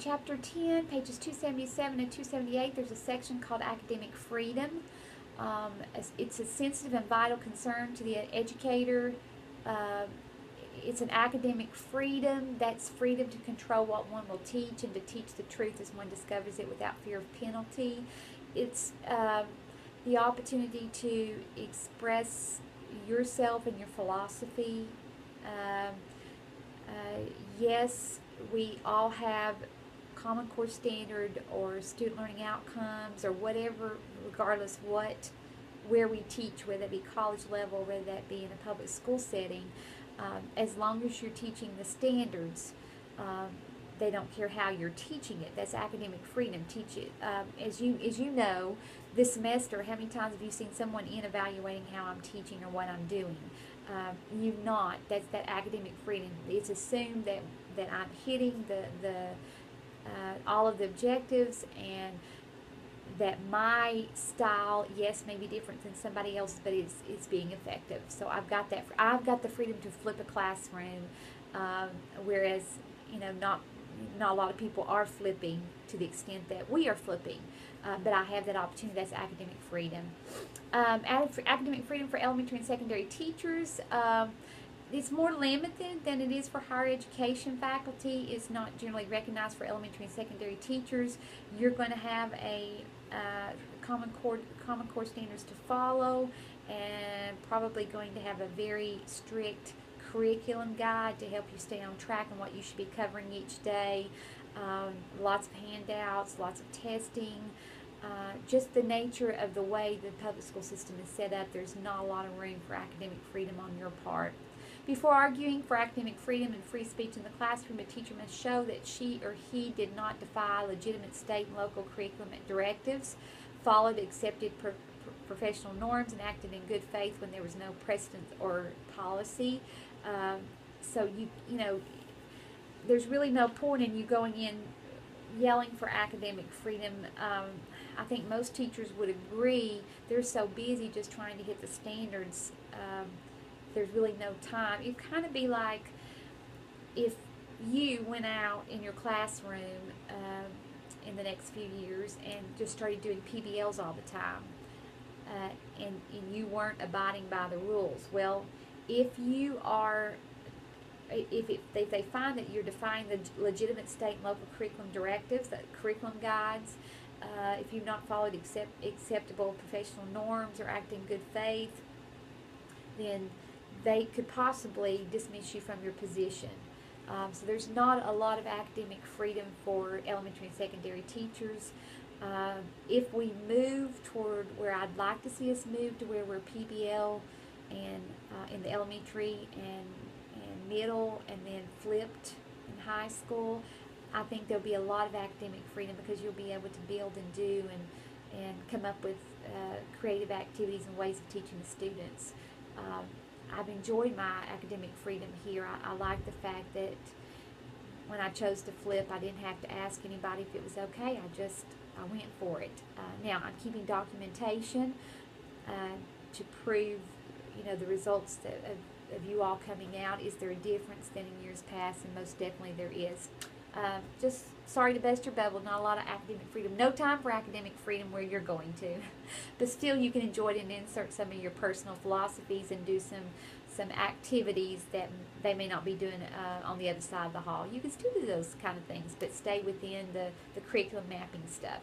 Chapter 10, pages 277 and 278, there's a section called Academic Freedom. It's a sensitive and vital concern to the educator. Uh, it's an academic freedom. That's freedom to control what one will teach and to teach the truth as one discovers it without fear of penalty. It's the opportunity to express yourself and your philosophy. Um, yes, we all have Common Core standard or student learning outcomes or whatever, regardless where we teach, whether that be college level, whether that be in a public school setting, as long as you're teaching the standards, they don't care how you're teaching it. That's academic freedom. Teach it. As you know, this semester, how many times have you seen someone in evaluating how I'm teaching or what I'm doing? You've not. That's that academic freedom. It's assumed that I'm hitting all of the objectives, and that my style, yes, may be different than somebody else's, but it's being effective. So I've got that. I've got the freedom to flip a classroom, whereas not a lot of people are flipping to the extent that we are flipping. But I have that opportunity. That's academic freedom. Academic freedom for elementary and secondary teachers. It's more limited than it is for higher education faculty. It's not generally recognized for elementary and secondary teachers. You're going to have a common core standards to follow, and probably going to have a very strict curriculum guide to help you stay on track on what you should be covering each day. Lots of handouts, lots of testing. Just the nature of the way the public school system is set up, there's not a lot of room for academic freedom on your part. Before arguing for academic freedom and free speech in the classroom, a teacher must show that she or he did not defy legitimate state and local curriculum directives, followed accepted professional norms, and acted in good faith when there was no precedent or policy. So there's really no point in you going in yelling for academic freedom. I think most teachers would agree they're so busy just trying to hit the standards. There's really no time. It'd kind of be like if you went out in your classroom in the next few years and just started doing PBLs all the time, and you weren't abiding by the rules. Well, if they find that you're defying the legitimate state and local curriculum directives, the curriculum guides, if you've not followed acceptable professional norms or act in good faith, then they could possibly dismiss you from your position. So there's not a lot of academic freedom for elementary and secondary teachers. If we move toward where I'd like to see us move, to where we're PBL and in the elementary and middle, and then flipped in high school, I think there'll be a lot of academic freedom, because you'll be able to build and do and come up with creative activities and ways of teaching the students. I've enjoyed my academic freedom here. I like the fact that when I chose to flip, I didn't have to ask anybody if it was okay. I went for it. Now I'm keeping documentation to prove, the results of you all coming out. Is there a difference than in years past? And most definitely there is. Just sorry to bust your bubble, not a lot of academic freedom. No time for academic freedom where you're going to. But still, you can enjoy it and insert some of your personal philosophies and do some activities that they may not be doing on the other side of the hall. You can still do those kind of things, but stay within the curriculum mapping stuff.